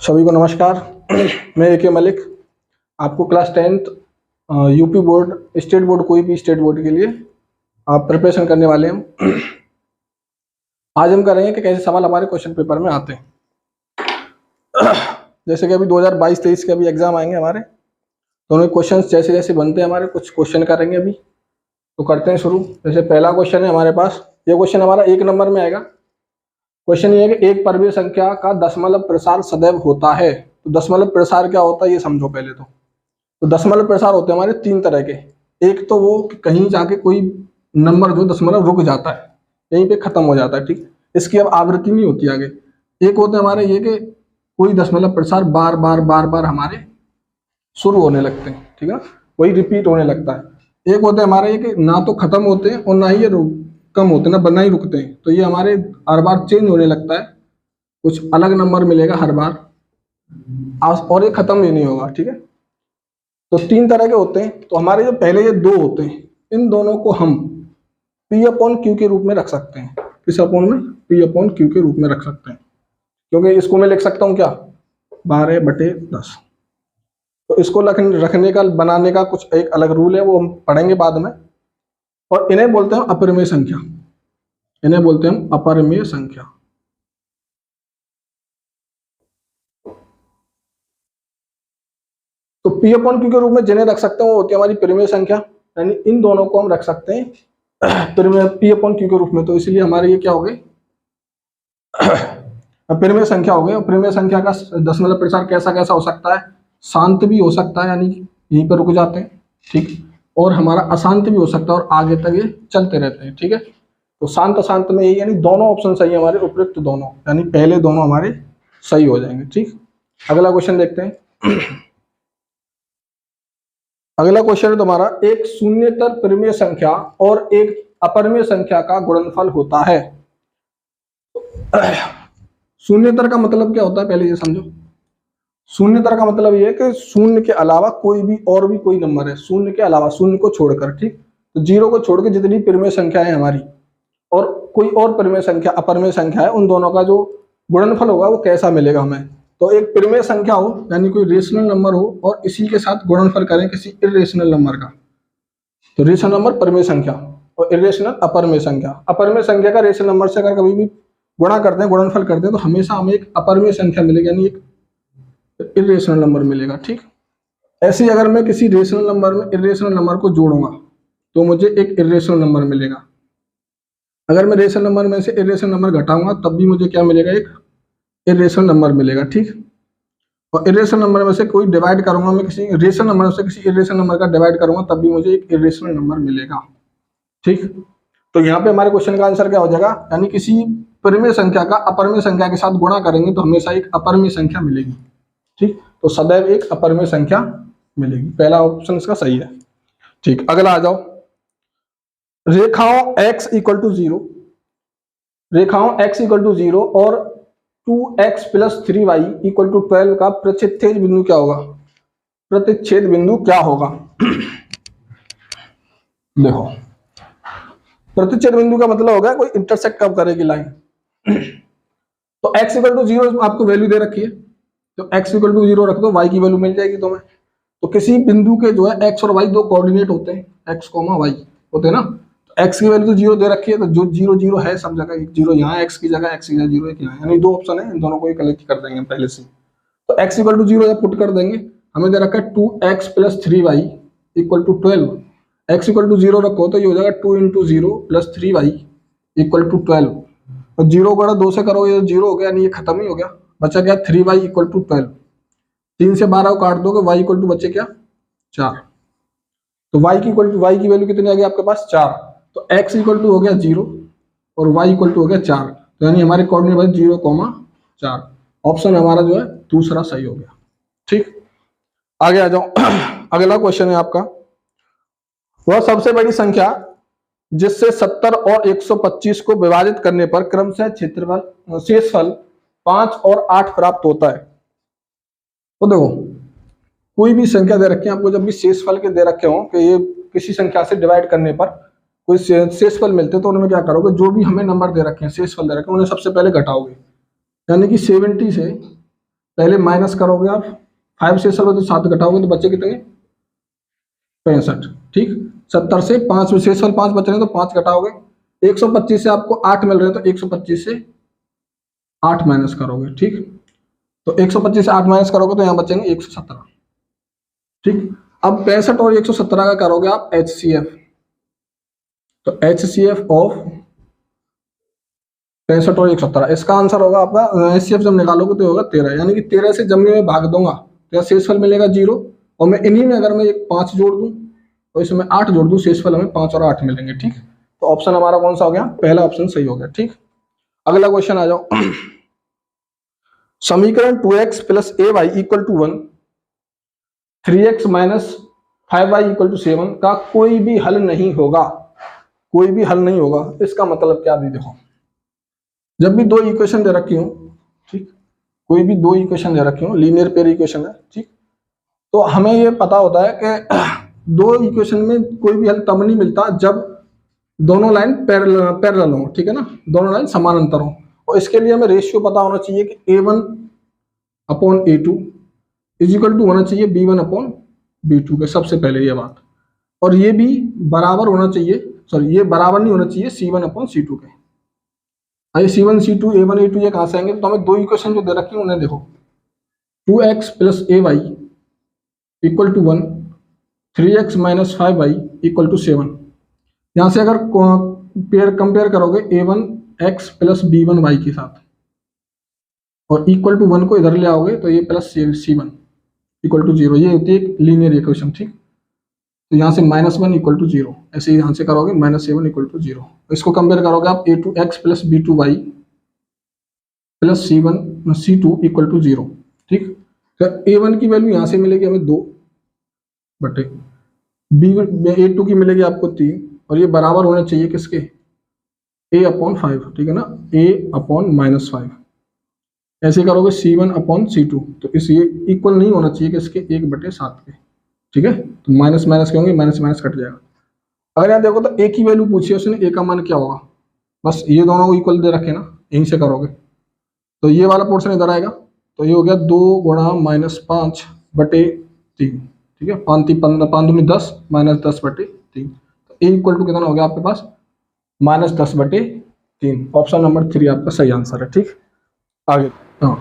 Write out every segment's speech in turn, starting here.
सभी को नमस्कार। मैं ए के मलिक, आपको class 10th UP board, state board, कोई भी स्टेट बोर्ड के लिए आप प्रिपरेशन करने वाले हैं। आज हम करेंगे कि कैसे सवाल हमारे क्वेश्चन पेपर में आते हैं। जैसे कि अभी 2022-23 के अभी एग्जाम आएंगे हमारे, तो उनके क्वेश्चन जैसे जैसे बनते हैं हमारे, कुछ क्वेश्चन करेंगे अभी। तो करते हैं शुरू। जैसे पहला क्वेश्चन है हमारे पास, ये क्वेश्चन हमारा 1 नंबर में आएगा। क्वेश्चन ये है कि एक परवीय संख्या का दशमलव प्रसार सदैव होता है। तो दशमलव प्रसार क्या होता है ये समझो पहले। तो दशमलव प्रसार होते हैं हमारे 3 तरह के। एक तो वो कि कहीं जाके कोई नंबर जो दशमलव रुक जाता है, यहीं पे खत्म हो जाता है, ठीक, इसकी अब आवृत्ति नहीं होती आगे। एक होते हैं हमारे ये कि कोई दशमलव प्रसार बार बार बार बार हमारे शुरू होने लगते हैं, ठीक है, वही रिपीट होने लगता है। एक होते हैं हमारे ये कि ना तो खत्म होते हैं और ना ही ये कम होते हैं, ना बनना ही रुकते हैं। तो ये हमारे हर बार चेंज होने लगता है, कुछ अलग नंबर मिलेगा हर बार, और ये खत्म भी नहीं होगा, ठीक है। तो 3 तरह के होते हैं। तो हमारे जो पहले ये 2 होते हैं, इन दोनों को हम P/Q के रूप में रख सकते हैं। किस अपॉन में? P/Q के रूप में रख सकते हैं, क्योंकि इसको मैं लिख सकता हूँ क्या, 12/10। तो इसको रखने का, बनाने का कुछ एक अलग रूल है, वो हम पढ़ेंगे बाद में। और इन्हें बोलते हैं अपरिमेय संख्या, इन्हें बोलते हैं अपरिमेय संख्या। तो P/Q के रूप में जिन्हें रख सकते हैं वो होती है हमारी परिमेय संख्या, यानी इन दोनों को हम रख सकते हैं P/Q के रूप में। तो इसलिए हमारे ये क्या हो गए, परिमेय संख्या हो गए। और परिमेय संख्या का दशमलव प्रसार कैसा कैसा हो सकता है, शांत भी हो सकता है, यानी यहीं पर रुक जाते हैं, ठीक, और हमारा अशांत भी हो सकता है और आगे तक ये चलते रहते हैं, ठीक है। तो शांत अशांत में यही, यानी दोनों ऑप्शन सही है हमारे, उपयुक्त दोनों, यानी पहले दोनों हमारे सही हो जाएंगे, ठीक। अगला क्वेश्चन देखते हैं। अगला क्वेश्चन है तुम्हारा, एक शून्येतर परिमेय संख्या और एक अपरिमेय संख्या का गुणनफल होता है। शून्येतर का मतलब क्या होता है पहले ये समझो। शून्येतर का मतलब ये है कि शून्य के अलावा कोई भी और भी कोई नंबर है, शून्य के अलावा, शून्य को छोड़कर, ठीक। तो 0 को छोड़कर जितनी परिमेय संख्या है हमारी और कोई और परिमेय संख्या, अपरिमेय संख्या है, उन दोनों का जो गुणनफल होगा वो कैसा मिलेगा हमें। तो एक परिमेय संख्या हो, यानी कोई रेशनल नंबर हो, और इसी के साथ गुणनफल करें किसी इरेशनल नंबर का। तो रेशनल नंबर परिमेय संख्या और इरेशनल अपरिमेय संख्या। अपरिमेय संख्या का रेशनल नंबर से अगर कभी भी गुणा करते हैं, गुणनफल करते हैं, तो हमेशा हमें एक अपरिमेय संख्या मिलेगी, यानी एक इरेशनल नंबर मिलेगा, ठीक। ऐसे ही अगर मैं किसी रेशनल नंबर में इरेशनल नंबर को जोड़ूंगा तो मुझे एक इरेशनल नंबर मिलेगा। अगर मैं रेशनल नंबर में से इरेशनल नंबर घटाऊंगा तब भी मुझे क्या मिलेगा, एक इरेशनल नंबर मिलेगा, ठीक। और इरेशनल नंबर में से कोई डिवाइड करूंगा, मैं किसी रेशनल नंबर से किसी इरेशनल नंबर का डिवाइड करूंगा तब भी मुझे एक इरेशनल नंबर मिलेगा, ठीक। तो यहाँ पे हमारे क्वेश्चन का आंसर क्या हो जाएगा, यानी किसी परिमेय संख्या का अपरिमेय संख्या के साथ गुणा करेंगे तो हमेशा एक अपरिमेय संख्या मिलेगी, ठीक। तो सदैव एक अपरिमेय संख्या मिलेगी। पहला ऑप्शन इसका सही है, ठीक। अगला आ जाओ, रेखाओं x = 0, रेखाओं x = 0 और 2x + 3y = 12 का प्रतिच्छेद बिंदु क्या होगा, प्रतिच्छेद बिंदु क्या होगा। देखो, प्रतिच्छेद बिंदु का मतलब होगा कोई इंटरसेक्ट कब करेगी लाइन। तो x = 0 आपको वैल्यू दे रखी है, तो x = 0 रख दो, y की वैल्यू मिल जाएगी तुम्हें। तो किसी बिंदु के जो है x और y 2 कोऑर्डिनेट होते हैं, x, y होते हैं ना। तो x की वैल्यू तो 0 दे रखी है, तो जो 0 0 है सब जगह, एक 0 यहाँ, x की जगह 0 एक यहाँ, यानी 2 ऑप्शन है, इन दोनों को ही कलेक्ट कर देंगे पहले से। तो x = 0 या पुट कर देंगे, हमें दे रखा है 2x + 3y = 12। x = 0 रखो तो ये हो जाएगा 2 × 0 + 3y = 12। और 0 को 2 से करो, ये 0 हो गया, यानी ये खत्म ही हो गया, बचा क्या 3y = 12। 3 से 12 को काट दोगे, y = बचे क्या 4। तो y की वैल्यू कितनी आ गई आपके पास 4। तो x = हो गया 0 और y = हो गया 4। तो यानी हमारे कोऑर्डिनेट बचे 0, 4। ऑप्शन हमारा जो है दूसरा सही हो गया, ठीक। आगे आ जाओ। अगला क्वेश्चन है आपका, वह सबसे बड़ी संख्या जिससे 70 और 125 को विभाजित करने पर क्रमशः क्षेत्रफल, शेषफल 5 और 8 प्राप्त होता है। तो देखो, कोई भी संख्या दे रखी है आपको, जब भी शेषफल के दे रखे हो कि ये किसी संख्या से डिवाइड करने पर कोई शेषफल मिलते, तो उनमें क्या करोगे, जो भी हमें नंबर दे रखे हैं, शेषफल दे रखे हैं, उन्हें सबसे पहले घटाओगे, यानी कि 70 से पहले माइनस करोगे आप, 5 से 7 घटाओगे तो बचे कितने, 65। ठीक, 70 से 5 शेष वाले 5 बच रहे हैं तो 5 घटाओगे, 125 से आपको 8 मिल रहे हैं तो 125 से 8 माइनस करोगे। ठीक, तो 125 से 8 माइनस करोगे तो यहाँ बचेंगे 117। ठीक, अब 65 और 117 का करोगे आप HCF, तो HCF ऑफ 65 और 117, इसका आंसर होगा आपका HCF जब निकालोगे तो होगा 13, यानी कि 13 से जब मैं भाग दूंगा तो शेषफल मिलेगा 0, और मैं इन्हीं में अगर मैं एक 5 जोड़ दूं तो इसमें 8 जोड़ दूं, शेषफल हमें 5 और 8 मिलेंगे। ठीक, तो ऑप्शन हमारा कौन सा हो गया, पहला ऑप्शन सही हो गया। ठीक, अगला क्वेश्चन आ जाओ। समीकरण 2x plus ay equal to 1, 3x minus 5y equal to 7 का कोई भी हल नहीं होगा, कोई भी हल नहीं होगा। इसका मतलब क्या, भी देखो, जब भी दो इक्वेशन दे रखी हूं, ठीक, कोई भी दो इक्वेशन दे रखी हूं, लीनियर पेयर इक्वेशन है, ठीक, तो हमें ये पता होता है कि दो इक्वेशन में कोई भी हल तब नहीं मिलता जब दोनों लाइन पैरेलल हो, ठीक है ना, दोनों लाइन समानांतर हो। और इसके लिए हमें रेशियो पता होना चाहिए कि A1 upon A2 is equal to होना चाहिए B1 अपॉन B2 के, सबसे पहले ये बात। और ये भी बराबर होना चाहिए, सॉरी ये बराबर नहीं होना चाहिए C1 अपॉन C2 के। आइए C1 C2 A1 A2 ये कहाँ से आएंगे, तो हमें दो इक्वेशन जो दे रखी है उन्हें देखो, 2x plus ay equal to 1, 3x minus 5y equal to 7। यहाँ से अगर कंपेयर करोगे A1x प्लस B1y के साथ और इक्वल टू 1 को इधर ले आओगे तो ये प्लस C1 इक्वल टू 0, ये होती है एक लीनियर इक्वेशन। ठीक, तो यहाँ से -1 इक्वल टू 0, ऐसे ही यहाँ से करोगे -7 इक्वल टू 0। इसको कंपेयर करोगे आप A2x plus B2y plus C2 equal to 0। ठीक, तो A1 की वैल्यू यहाँ से मिलेगी हमें 2 बटे A2 की मिलेगी आपको 3, और ये बराबर होना चाहिए किसके, A अपॉन 5, ठीक है ना, A अपॉन -5। ऐसे करोगे C1 अपॉन C2, तो इस ये इक्वल नहीं होना चाहिए कि इसके 1/7 के। ठीक है, तो माइनस माइनस के होंगे, माइनस माइनस कट जाएगा। अगर यहाँ देखो तो A की वैल्यू पूछी है उसने, A का मान क्या होगा, बस ये दोनों को इक्वल दे रखे ना, यहीं से करोगे तो ये वाला पोर्शन इधर आएगा, तो ये हो गया 2 गुणा -5/3। ठीक है, 5 दूनी 10 -10/3, तो A इक्वल टू कितना हो गया आपके पास, -10/3। ऑप्शन नंबर 3 आपका सही आंसर है। ठीक, आगे हाँ,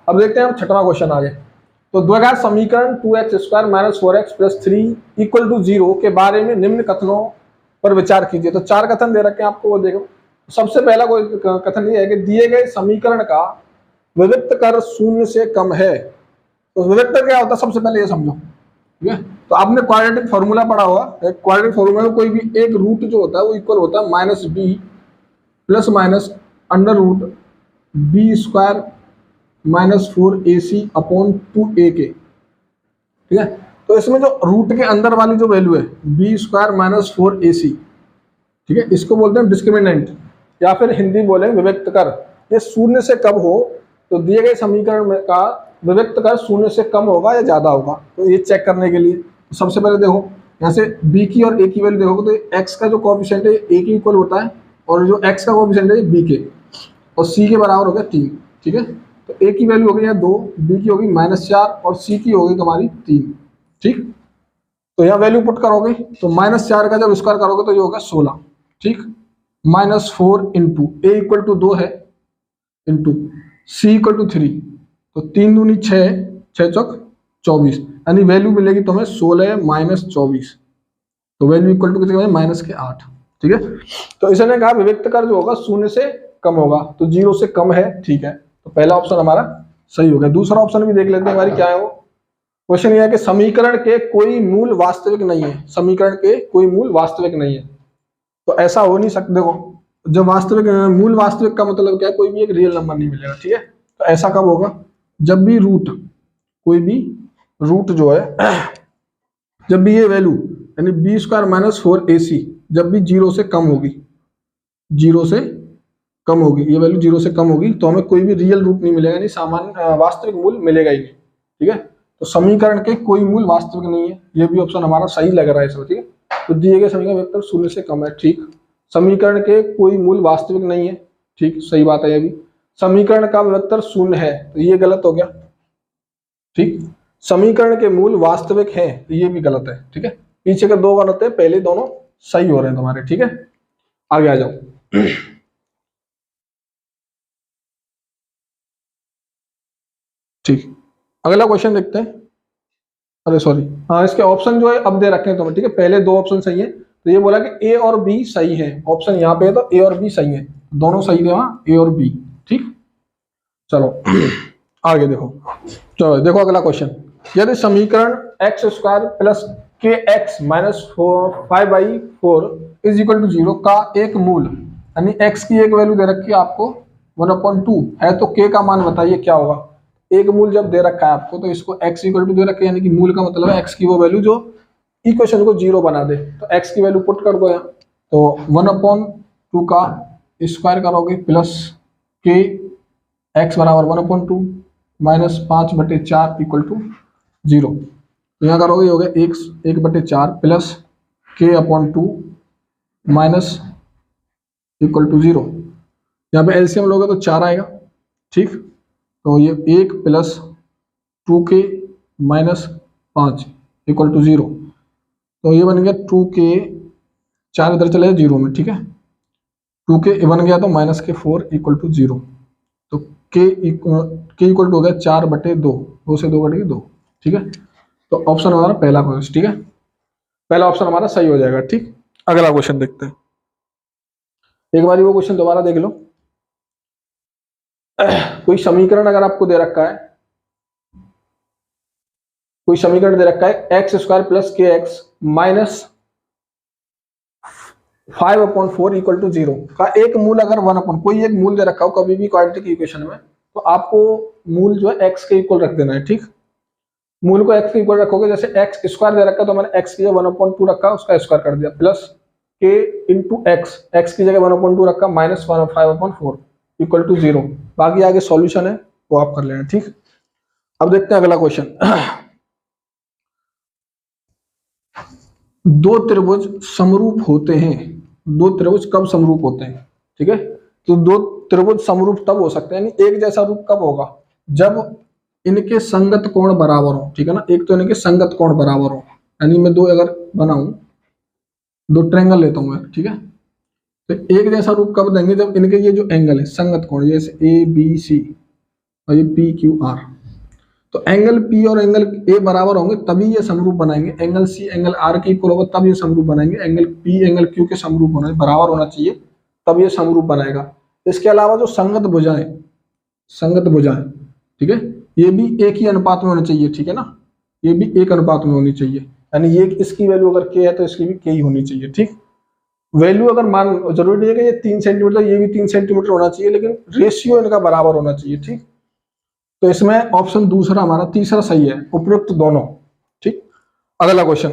अब देखते हैं हम छठवां क्वेश्चन आगे। तो द्विघात समीकरण 2x² - 4x + 3 = 0 के बारे में निम्न कथनों पर विचार कीजिए। तो 4 कथन दे रखे हैं आपको, वो देखो। सबसे पहला कोई कथन ये है कि दिए गए समीकरण का विविक्त कर 0 से कम है। तो विविक्त क्या होता है, सबसे पहले ये समझो। ठीक है, तो आपने क्वाड्रेटिक फॉर्मूला पढ़ा हुआ, क्वाड्रेटिक फॉर्मूला में कोई भी एक रूट जो होता है वो इक्वल होता है -b plus minus √b² -4ac upon 2a के। ठीक है, तो इसमें जो रूट के अंदर वाली जो वैल्यू है b² -4ac, ठीक है, इसको बोलते हैं डिस्क्रिमिनेंट, या फिर हिंदी बोले विविक्त कर। ये 0 से कम हो तो दिए गए समीकरण में का विविक्त कर 0 से कम होगा या ज्यादा होगा। तो ये चेक करने के लिए तो सबसे पहले देखो, यहाँ से b की और a की वैल्यू देखोगे तो x का जो कोएफिशिएंट है a के इक्वल होता है, और जो x का कोएफिशिएंट है b के, और c के बराबर हो गया 3। ठीक है, तो a की वैल्यू हो गई 2, b की होगी -4 और c की होगी तुम्हारी 3। ठीक, तो यहाँ वैल्यू पुट करोगे तो -4 का जब स्क्वायर करोगे तो ये होगा 16। ठीक, -4 इंटू a इक्वल टू 2 है, इंटू c इक्वल टू 3, तो 3 दूनी 6, 6 चौक 24, यानी वैल्यू मिलेगी तुम्हें 16 - 24, तो वैल्यू इक्वल टू कितने -8। ठीक है, तो इसने कहा विविक्त कर जो होगा 0 से कम होगा, तो 0 से कम है। ठीक है, तो पहला ऑप्शन हमारा सही हो गया। दूसरा ऑप्शन भी देख लेते हैं हमारी क्या है वो। क्वेश्चन ये है कि समीकरण के कोई मूल वास्तविक नहीं है, समीकरण के कोई मूल वास्तविक नहीं है। तो ऐसा हो नहीं सकता। देखो, जब वास्तविक मूल वास्तविक का मतलब क्या है, कोई भी एक रियल नंबर नहीं मिलेगा। ठीक है, तो ऐसा कब होगा, जब भी रूट, कोई भी रूट जो है, जब भी ये वैल्यू यानी b² -4ac जब भी 0 से कम होगी, 0 से कम होगी, ये वैल्यू 0 से कम होगी, तो हमें कोई भी रियल रूट नहीं मिलेगा, यानी सामान्य वास्तविक मूल मिलेगा ही नहीं। ठीक है, तो समीकरण के कोई मूल वास्तविक नहीं है, ये भी ऑप्शन हमारा सही लग रहा है इसमें। ठीक है, तो दिए गए समीकरण वेक्टर 0 से कम है। ठीक, समीकरण के कोई मूल वास्तविक नहीं है। ठीक, सही बात है। ये भी समीकरण का वेक्टर 0 है, तो ये गलत हो गया। ठीक। समीकरण के मूल वास्तविक हैं, ये भी गलत है। ठीक है, पीछे के दो गलत है, पहले दोनों सही हो रहे हैं तुम्हारे। ठीक है, आगे आ जाओ। ठीक, अगला क्वेश्चन देखते हैं। अरे सॉरी, हाँ, इसके ऑप्शन जो है अब दे रखे हैं तुम्हें। ठीक है, पहले दो ऑप्शन सही है, तो ये बोला कि ए और बी सही है। ऑप्शन यहाँ पे है तो ए और बी सही है, दोनों सही थे वहां, ए और बी। ठीक, चलो आगे देखो। चलो देखो अगला क्वेश्चन। यदि समीकरण x square plus k x minus 5/4 is equal to 0 का एक मूल, यानी एक्स की एक वैल्यू दे रखी है आपको 1/2 है, तो के का मान बताइए क्या होगा। एक मूल जब दे रखा है आपको, तो इसको एक्स इक्वल टू दे रखा है, यानी कि मूल का मतलब है एक्स की वो वैल्यू जो इक्वेशन को 0 बना दे। तो एक्स की वैल्यू पुट कर दो यहाँ, तो 1/2 का स्क्वायर करोगे प्लस के एक्स बराबर 1/2 माइनस 5/4 इक्वल टू 0। तो यहाँ करोगे हो गया 1/4 plus k/2 minus equal to 0। यहाँ पे एलसीएम लोगे तो 4 आएगा। ठीक, तो ये 1 plus 2k minus 5 equal to 0। तो ये बन गया 2k, 4 इधर चले 0 में। ठीक है, 2k बन गया तो माइनस के 4 इक्वल टू 0। तो k इक्वल टू हो गया 4/2, 2 से 2 कट गई 2। ठीक है, तो ऑप्शन हमारा पहला क्वेश्चन। ठीक है, पहला ऑप्शन हमारा सही हो जाएगा। ठीक, अगला क्वेश्चन देखते हैं। एक बार वो क्वेश्चन दोबारा देख लो। कोई समीकरण अगर आपको दे रखा है, कोई समीकरण दे रखा है x square plus k x minus 5/4 equal to 0 का एक मूल अगर 1/, कोई एक मूल दे रखा हो कभी भी क्वाड्रेटिक इक्वेशन में, तो आपको मूल जो है एक्स के इक्वल रख देना है। ठीक, मूल को एक्स के इक्वल रखोगे, जैसे एक्स स्क्वायर दे रखा है तो मैंने एक्स की जगह 1/2 रखा, उसका स्क्वायर कर दिया, प्लस के इंटू एक्स, एक्स की जगह 1/2 रखा माइनस 5/4 इक्वल टू 0। बाकी आगे सॉल्यूशन है वो आप कर लेना। ठीक, अब देखते हैं अगला क्वेश्चन। दो त्रिभुज समरूप होते हैं। दो त्रिभुज कब समरूप होते हैं? ठीक है, तो दो त्रिभुज समरूप तब हो सकते हैं, यानी एक जैसा रूप कब होगा, जब इनके संगत कोण बराबर हो। ठीक है ना, एक तो इनके संगत कोण बराबर हो, यानी मैं दो अगर बनाऊं, दो ट्रायंगल लेता हूं मैं। ठीक है, तो एक जैसा रूप कब देंगे, जब इनके ये जो एंगल है संगत कोण, जैसे ए बी सी और ये पी क्यू आर, तो एंगल P और एंगल A बराबर होंगे तभी ये समरूप बनाएंगे। एंगल C एंगल R के इक्वल होगा तब ये समरूप बनाएंगे। एंगल P एंगल Q के समरूप होना बराबर होना चाहिए तब ये समरूप बनाएगा। इसके अलावा जो संगत भुजाएं, ठीक है, ये भी एक ही अनुपात में होना चाहिए। ठीक है ना, ये भी एक अनुपात में होनी चाहिए, यानी ये इसकी वैल्यू अगर K है तो इसकी भी K ही होनी चाहिए। ठीक, वैल्यू अगर मान, जरूरी नहीं है कि ये 3 सेंटीमीटर ये भी 3 सेंटीमीटर होना चाहिए, लेकिन रेशियो इनका बराबर होना चाहिए। ठीक, तो इसमें ऑप्शन दूसरा हमारा तीसरा सही है, उपयुक्त दोनों। ठीक, अगला क्वेश्चन।